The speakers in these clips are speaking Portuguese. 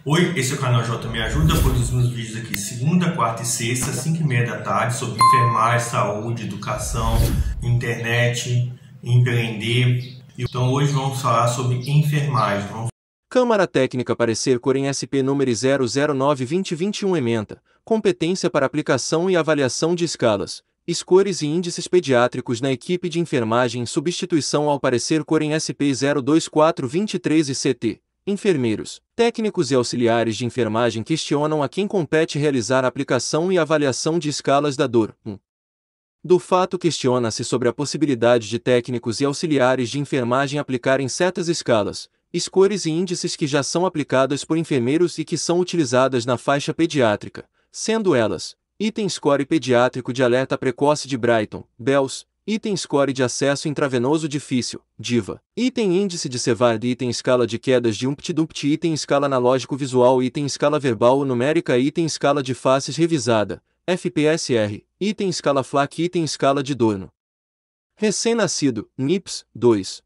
Oi, esse é o canal J Me Ajuda. Produzo meus vídeos aqui segunda, quarta e sexta, 5h30 da tarde, sobre enfermagem, saúde, educação, internet, empreender. Então hoje vamos falar sobre enfermagem. Câmara Técnica Parecer Corem SP número 009-2021 Ementa, competência para aplicação e avaliação de escalas, scores e índices pediátricos na equipe de enfermagem em substituição ao parecer Corem SP 02423 e CT. Enfermeiros, técnicos e auxiliares de enfermagem questionam a quem compete realizar a aplicação e avaliação de escalas da dor. Do fato questiona-se sobre a possibilidade de técnicos e auxiliares de enfermagem aplicarem certas escalas, scores e índices que já são aplicadas por enfermeiros e que são utilizadas na faixa pediátrica, sendo elas: item score pediátrico de alerta precoce de Brighton, BELS, item score de acesso intravenoso difícil, DIVA, item índice de Sevard, item escala de quedas de UMPT-DUMPT, item escala analógico visual, item escala verbal ou numérica, item escala de faces revisada, FPSR, item escala FLAC, item escala de Dorno. Recém-nascido, NIPS, 2.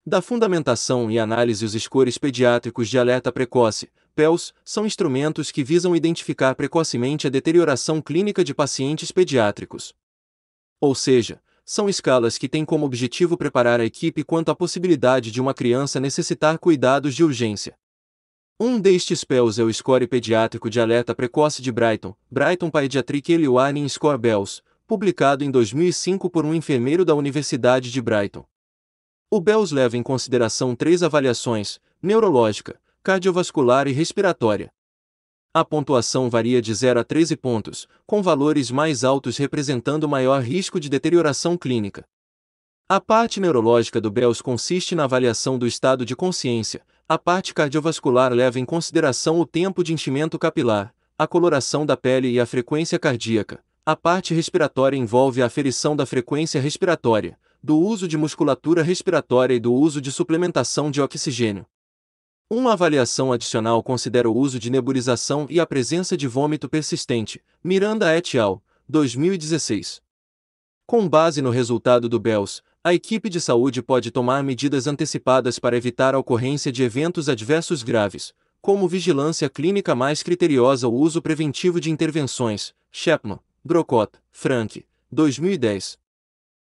Da fundamentação e análise. Os scores pediátricos de alerta precoce, PELS, são instrumentos que visam identificar precocemente a deterioração clínica de pacientes pediátricos. Ou seja, são escalas que têm como objetivo preparar a equipe quanto à possibilidade de uma criança necessitar cuidados de urgência. Um destes PELS é o Score Pediátrico de Alerta Precoce de Brighton, Brighton Pediatric Early Warning Score BELS, publicado em 2005 por um enfermeiro da Universidade de Brighton. O BELS leva em consideração 3 avaliações: neurológica, cardiovascular e respiratória. A pontuação varia de 0 a 13 pontos, com valores mais altos representando maior risco de deterioração clínica. A parte neurológica do BELS consiste na avaliação do estado de consciência. A parte cardiovascular leva em consideração o tempo de enchimento capilar, a coloração da pele e a frequência cardíaca. A parte respiratória envolve a aferição da frequência respiratória, do uso de musculatura respiratória e do uso de suplementação de oxigênio. Uma avaliação adicional considera o uso de nebulização e a presença de vômito persistente. Miranda et al., 2016. Com base no resultado do BELS, a equipe de saúde pode tomar medidas antecipadas para evitar a ocorrência de eventos adversos graves, como vigilância clínica mais criteriosa ou uso preventivo de intervenções. Chapman, Brocott, Frank, 2010.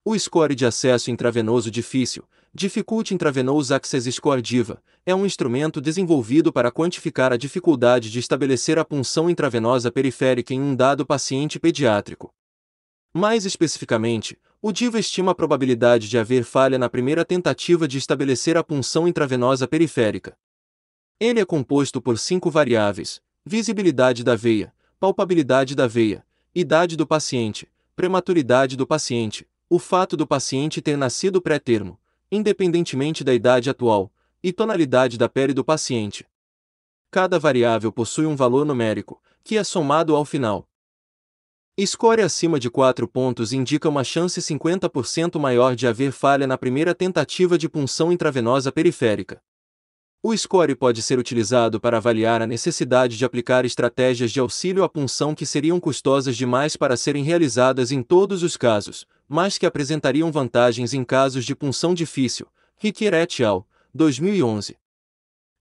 O score de acesso intravenoso difícil, Difficult Intravenous Access Score DIVA, é um instrumento desenvolvido para quantificar a dificuldade de estabelecer a punção intravenosa periférica em um dado paciente pediátrico. Mais especificamente, o DIVA estima a probabilidade de haver falha na primeira tentativa de estabelecer a punção intravenosa periférica. Ele é composto por 5 variáveis: visibilidade da veia, palpabilidade da veia, idade do paciente, prematuridade do paciente, o fato do paciente ter nascido pré-termo, independentemente da idade atual, e tonalidade da pele do paciente. Cada variável possui um valor numérico, que é somado ao final. Score acima de 4 pontos indica uma chance 50% maior de haver falha na primeira tentativa de punção intravenosa periférica. O score pode ser utilizado para avaliar a necessidade de aplicar estratégias de auxílio à punção que seriam custosas demais para serem realizadas em todos os casos, mas que apresentariam vantagens em casos de punção difícil. Riquier et al., 2011.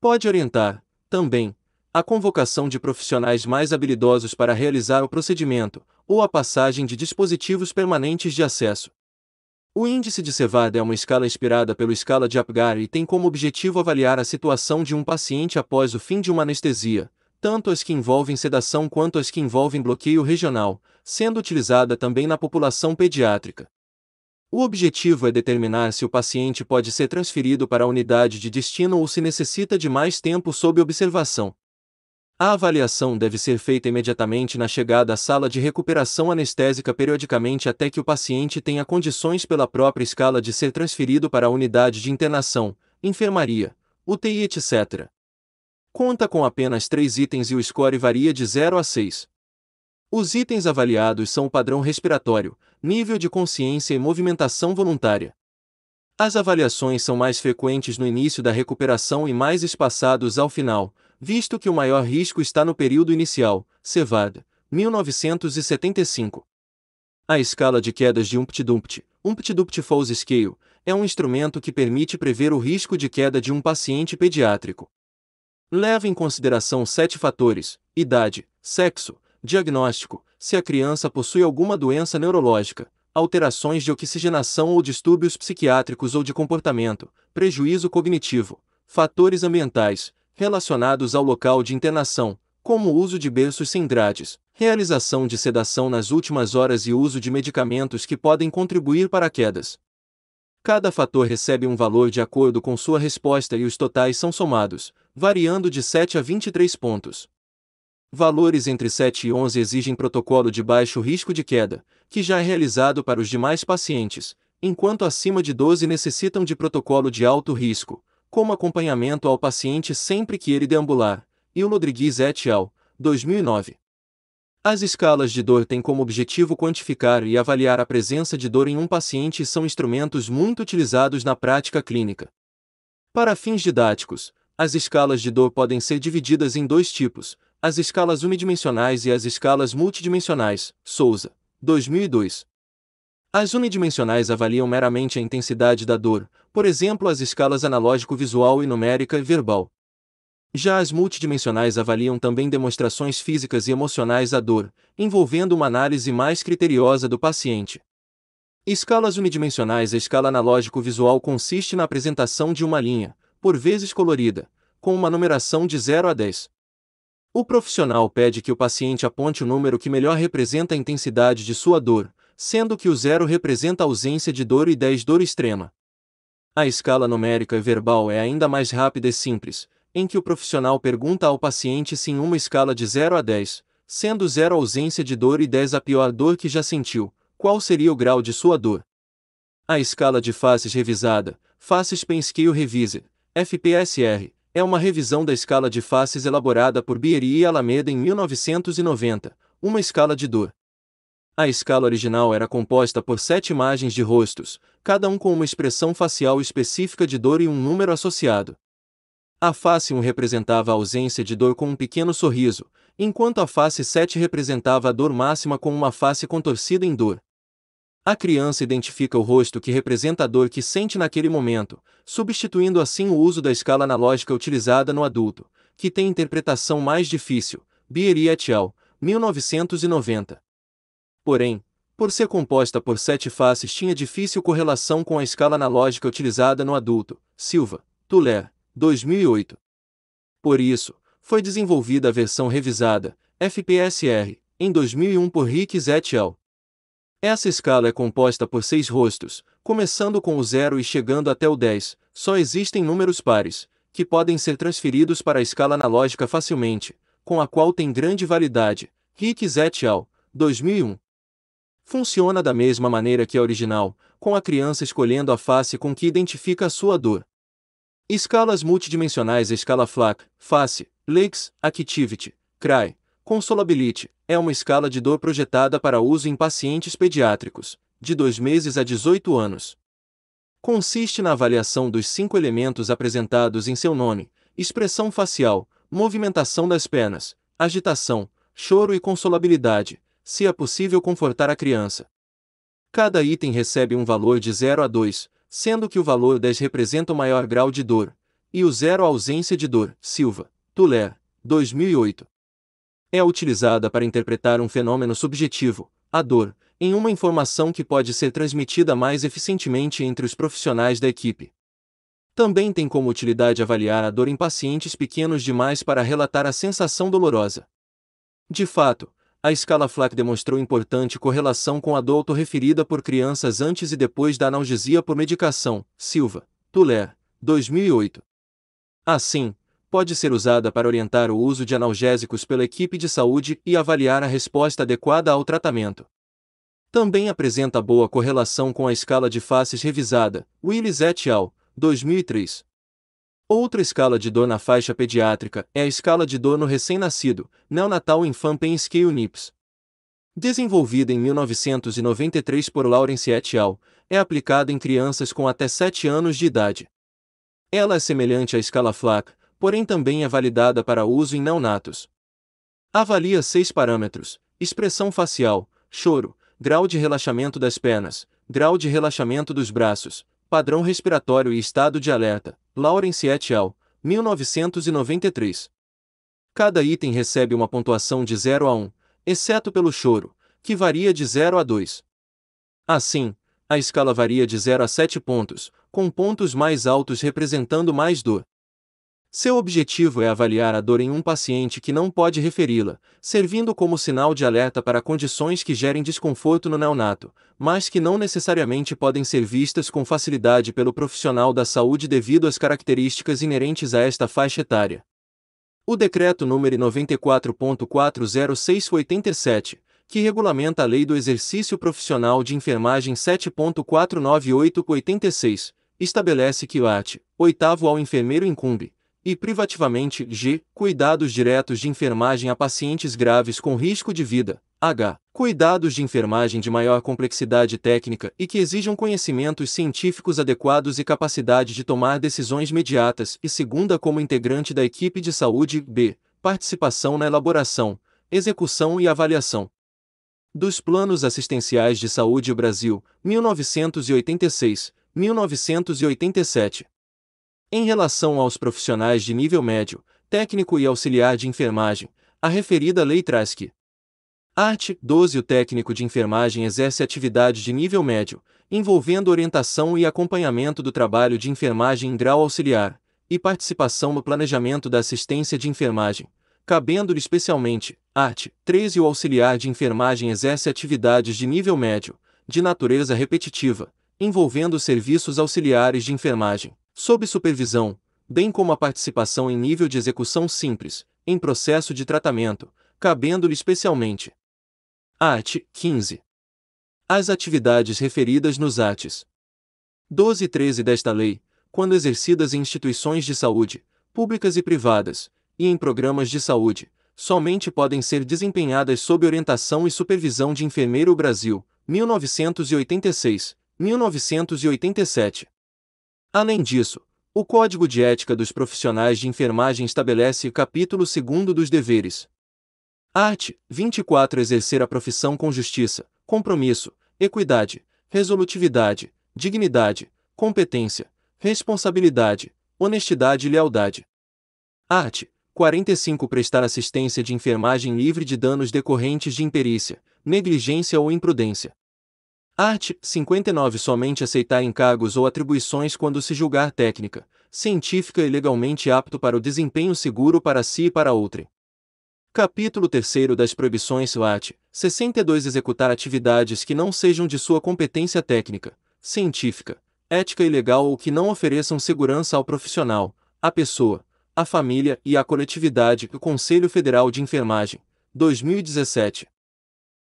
Pode orientar, também, a convocação de profissionais mais habilidosos para realizar o procedimento, ou a passagem de dispositivos permanentes de acesso. O índice de Sevard é uma escala inspirada pela escala de Apgar e tem como objetivo avaliar a situação de um paciente após o fim de uma anestesia, tanto as que envolvem sedação quanto as que envolvem bloqueio regional, sendo utilizada também na população pediátrica. O objetivo é determinar se o paciente pode ser transferido para a unidade de destino ou se necessita de mais tempo sob observação. A avaliação deve ser feita imediatamente na chegada à sala de recuperação anestésica, periodicamente até que o paciente tenha condições pela própria escala de ser transferido para a unidade de internação, enfermaria, UTI, etc. Conta com apenas 3 itens e o score varia de 0 a 6. Os itens avaliados são o padrão respiratório, nível de consciência e movimentação voluntária. As avaliações são mais frequentes no início da recuperação e mais espaçados ao final, visto que o maior risco está no período inicial. Sevard, 1975. A escala de quedas de UMPT-DUMPT, UMPT-DUMPT Falls Scale, é um instrumento que permite prever o risco de queda de um paciente pediátrico. Leva em consideração 7 fatores: idade, sexo, diagnóstico, se a criança possui alguma doença neurológica, alterações de oxigenação ou distúrbios psiquiátricos ou de comportamento, prejuízo cognitivo, fatores ambientais, relacionados ao local de internação, como o uso de berços sem grades, realização de sedação nas últimas horas e uso de medicamentos que podem contribuir para quedas. Cada fator recebe um valor de acordo com sua resposta e os totais são somados, variando de 7 a 23 pontos. Valores entre 7 e 11 exigem protocolo de baixo risco de queda, que já é realizado para os demais pacientes, enquanto acima de 12 necessitam de protocolo de alto risco, como acompanhamento ao paciente sempre que ele deambular, e o Rodrigues et al., 2009. As escalas de dor têm como objetivo quantificar e avaliar a presença de dor em um paciente e são instrumentos muito utilizados na prática clínica. Para fins didáticos, as escalas de dor podem ser divididas em 2 tipos, as escalas unidimensionais e as escalas multidimensionais, Souza, 2002. As unidimensionais avaliam meramente a intensidade da dor, por exemplo as escalas analógico-visual e numérica e verbal. Já as multidimensionais avaliam também demonstrações físicas e emocionais da dor, envolvendo uma análise mais criteriosa do paciente. Escalas unidimensionais. A escala analógico-visual consiste na apresentação de uma linha, por vezes colorida, com uma numeração de 0 a 10. O profissional pede que o paciente aponte o número que melhor representa a intensidade de sua dor, sendo que o 0 representa a ausência de dor e 10 dor extrema. A escala numérica e verbal é ainda mais rápida e simples, em que o profissional pergunta ao paciente se em uma escala de 0 a 10, sendo 0 a ausência de dor e 10 a pior dor que já sentiu, qual seria o grau de sua dor. A escala de faces revisada, Faces Pain Scale Revised, FPSR, é uma revisão da escala de faces elaborada por Bieri e Alameda em 1990, uma escala de dor. A escala original era composta por 7 imagens de rostos, cada um com uma expressão facial específica de dor e um número associado. A face 1 representava a ausência de dor com um pequeno sorriso, enquanto a face 7 representava a dor máxima com uma face contorcida em dor. A criança identifica o rosto que representa a dor que sente naquele momento, substituindo assim o uso da escala analógica utilizada no adulto, que tem interpretação mais difícil, Bieri et al., 1990. Porém, por ser composta por 7 faces tinha difícil correlação com a escala analógica utilizada no adulto, Silva, Tuller, 2008. Por isso, foi desenvolvida a versão revisada, FPSR, em 2001 por Rickes et al. Essa escala é composta por 6 rostos, começando com o 0 e chegando até o 10, só existem números pares, que podem ser transferidos para a escala analógica facilmente, com a qual tem grande validade, Rickes et al., 2001. Funciona da mesma maneira que a original, com a criança escolhendo a face com que identifica a sua dor. Escalas multidimensionais. A escala FLAC, Face, Legs, Activity, CRAI, Consolability, é uma escala de dor projetada para uso em pacientes pediátricos, de 2 meses a 18 anos. Consiste na avaliação dos 5 elementos apresentados em seu nome: expressão facial, movimentação das pernas, agitação, choro e consolabilidade, se é possível confortar a criança. Cada item recebe um valor de 0 a 2, sendo que o valor 10 representa o maior grau de dor, e o 0 a ausência de dor, Silva, Tuller, 2008. É utilizada para interpretar um fenômeno subjetivo, a dor, em uma informação que pode ser transmitida mais eficientemente entre os profissionais da equipe. Também tem como utilidade avaliar a dor em pacientes pequenos demais para relatar a sensação dolorosa. De fato, a escala FLAC demonstrou importante correlação com a dor autorreferida por crianças antes e depois da analgesia por medicação, Silva, Tuller, 2008. Assim, pode ser usada para orientar o uso de analgésicos pela equipe de saúde e avaliar a resposta adequada ao tratamento. Também apresenta boa correlação com a escala de faces revisada, Willis et al., 2003. Outra escala de dor na faixa pediátrica é a escala de dor no recém-nascido, Neonatal Infant Pain Scale NIPS. Desenvolvida em 1993 por Lawrence et al., é aplicada em crianças com até 7 anos de idade. Ela é semelhante à escala FLAC, porém também é validada para uso em neonatos. Avalia 6 parâmetros: expressão facial, choro, grau de relaxamento das pernas, grau de relaxamento dos braços, padrão respiratório e estado de alerta, Lawrence et al., 1993. Cada item recebe uma pontuação de 0 a 1, exceto pelo choro, que varia de 0 a 2. Assim, a escala varia de 0 a 7 pontos, com pontos mais altos representando mais dor. Seu objetivo é avaliar a dor em um paciente que não pode referi-la, servindo como sinal de alerta para condições que gerem desconforto no neonato, mas que não necessariamente podem ser vistas com facilidade pelo profissional da saúde devido às características inerentes a esta faixa etária. O Decreto nº 94.406/87, que regulamenta a Lei do Exercício Profissional de Enfermagem 7.498/86, estabelece que o art. 8º ao enfermeiro incumbe, e privativamente, g. cuidados diretos de enfermagem a pacientes graves com risco de vida, h. cuidados de enfermagem de maior complexidade técnica e que exijam conhecimentos científicos adequados e capacidade de tomar decisões imediatas, e segunda como integrante da equipe de saúde, b. participação na elaboração, execução e avaliação dos Planos Assistenciais de Saúde Brasil, 1986, 1987. Em relação aos profissionais de nível médio, técnico e auxiliar de enfermagem, a referida lei traz que: art. 12. O técnico de enfermagem exerce atividade de nível médio, envolvendo orientação e acompanhamento do trabalho de enfermagem em grau auxiliar, e participação no planejamento da assistência de enfermagem, cabendo-lhe especialmente, art. 13. O auxiliar de enfermagem exerce atividades de nível médio, de natureza repetitiva, envolvendo serviços auxiliares de enfermagem, sob supervisão, bem como a participação em nível de execução simples, em processo de tratamento, cabendo-lhe especialmente. Art. 15. As atividades referidas nos arts. 12 e 13 desta lei, quando exercidas em instituições de saúde, públicas e privadas, e em programas de saúde, somente podem ser desempenhadas sob orientação e supervisão de enfermeiro. Brasil, 1986, 1987. Além disso, o Código de Ética dos Profissionais de Enfermagem estabelece o capítulo 2º dos deveres. Art. 24. Exercer a profissão com justiça, compromisso, equidade, resolutividade, dignidade, competência, responsabilidade, honestidade e lealdade. Art. 45. Prestar assistência de enfermagem livre de danos decorrentes de imperícia, negligência ou imprudência. Art. 59. Somente aceitar encargos ou atribuições quando se julgar técnica, científica e legalmente apto para o desempenho seguro para si e para outrem. Capítulo 3º das proibições. Art. 62. Executar atividades que não sejam de sua competência técnica, científica, ética e legal ou que não ofereçam segurança ao profissional, à pessoa, à família e à coletividade. O Conselho Federal de Enfermagem, 2017.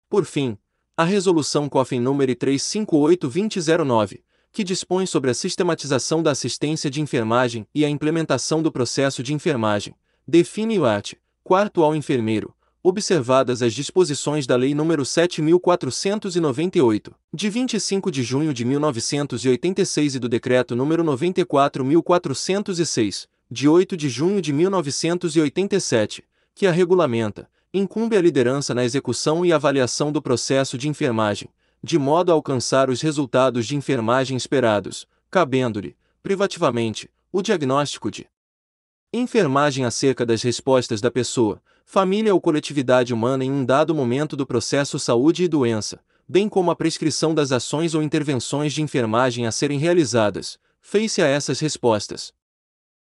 Por fim, a Resolução COFEN nº 358/2009, que dispõe sobre a sistematização da assistência de enfermagem e a implementação do processo de enfermagem, define o art. 4º ao enfermeiro, observadas as disposições da Lei nº 7.498, de 25 de junho de 1986 e do Decreto nº 94.406, de 8 de junho de 1987, que a regulamenta, incumbe a liderança na execução e avaliação do processo de enfermagem, de modo a alcançar os resultados de enfermagem esperados, cabendo-lhe, privativamente, o diagnóstico de enfermagem acerca das respostas da pessoa, família ou coletividade humana em um dado momento do processo saúde e doença, bem como a prescrição das ações ou intervenções de enfermagem a serem realizadas, face a essas respostas.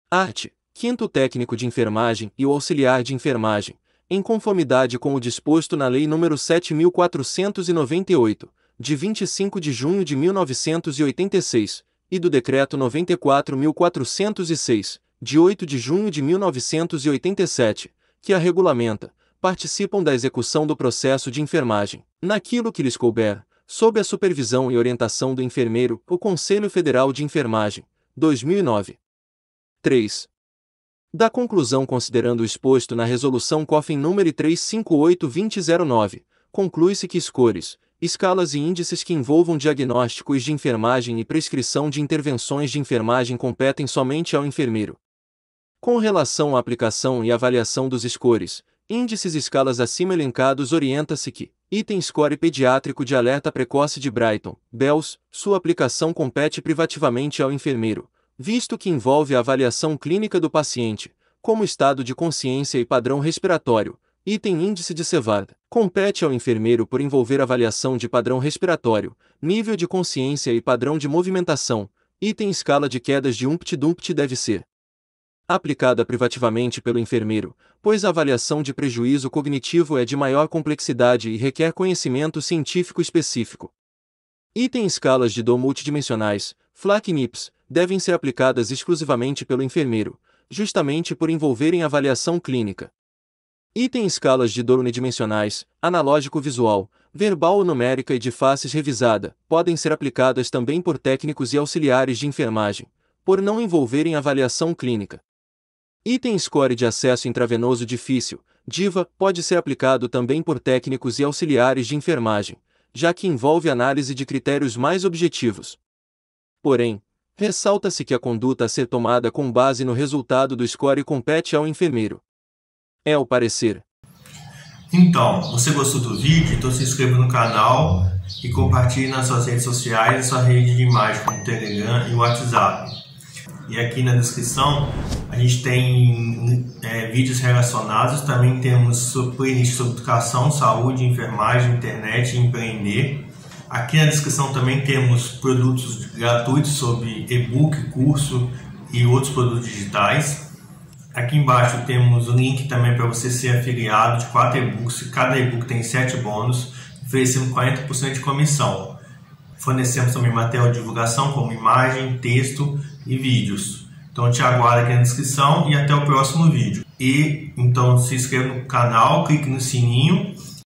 Art. 5º. O técnico de enfermagem e o auxiliar de enfermagem, em conformidade com o disposto na Lei nº 7.498, de 25 de junho de 1986, e do Decreto 94.406, de 8 de junho de 1987, que a regulamenta, participam da execução do processo de enfermagem, naquilo que lhes couber, sob a supervisão e orientação do enfermeiro, o Conselho Federal de Enfermagem, 2009. 3. Da conclusão considerando o exposto na Resolução COFEN nº 358/2009, conclui-se que scores, escalas e índices que envolvam diagnósticos de enfermagem e prescrição de intervenções de enfermagem competem somente ao enfermeiro. Com relação à aplicação e avaliação dos scores, índices e escalas acima elencados, orienta-se que, item score pediátrico de alerta precoce de Brighton, Bells, sua aplicação compete privativamente ao enfermeiro, visto que envolve a avaliação clínica do paciente, como estado de consciência e padrão respiratório. Item índice de Sevard. Compete ao enfermeiro por envolver avaliação de padrão respiratório, nível de consciência e padrão de movimentação. Item escala de quedas de UMPT-DUMPT deve ser aplicada privativamente pelo enfermeiro, pois a avaliação de prejuízo cognitivo é de maior complexidade e requer conhecimento científico específico. Item escalas de dor multidimensionais, FLAC-NIPS, devem ser aplicadas exclusivamente pelo enfermeiro, justamente por envolverem avaliação clínica. Item escalas de dor unidimensionais, analógico-visual, verbal ou numérica e de faces revisada, podem ser aplicadas também por técnicos e auxiliares de enfermagem, por não envolverem avaliação clínica. Item score de acesso intravenoso difícil, DIVA, pode ser aplicado também por técnicos e auxiliares de enfermagem, já que envolve análise de critérios mais objetivos. Porém, ressalta-se que a conduta a ser tomada com base no resultado do score compete ao enfermeiro. É o parecer. Então, você gostou do vídeo? Então se inscreva no canal e compartilhe nas suas redes sociais e sua rede de imagem como o Telegram e o WhatsApp. E aqui na descrição a gente tem vídeos relacionados, também temos playlist sobre educação, saúde, enfermagem, internet e empreender. Aqui na descrição também temos produtos gratuitos sobre e-book, curso e outros produtos digitais. Aqui embaixo temos o link também para você ser afiliado de 4 e-books. Cada e-book tem 7 bônus, oferecendo 40% de comissão. Fornecemos também material de divulgação como imagem, texto e vídeos. Então eu te aguardo aqui na descrição e até o próximo vídeo. E então se inscreva no canal, clique no sininho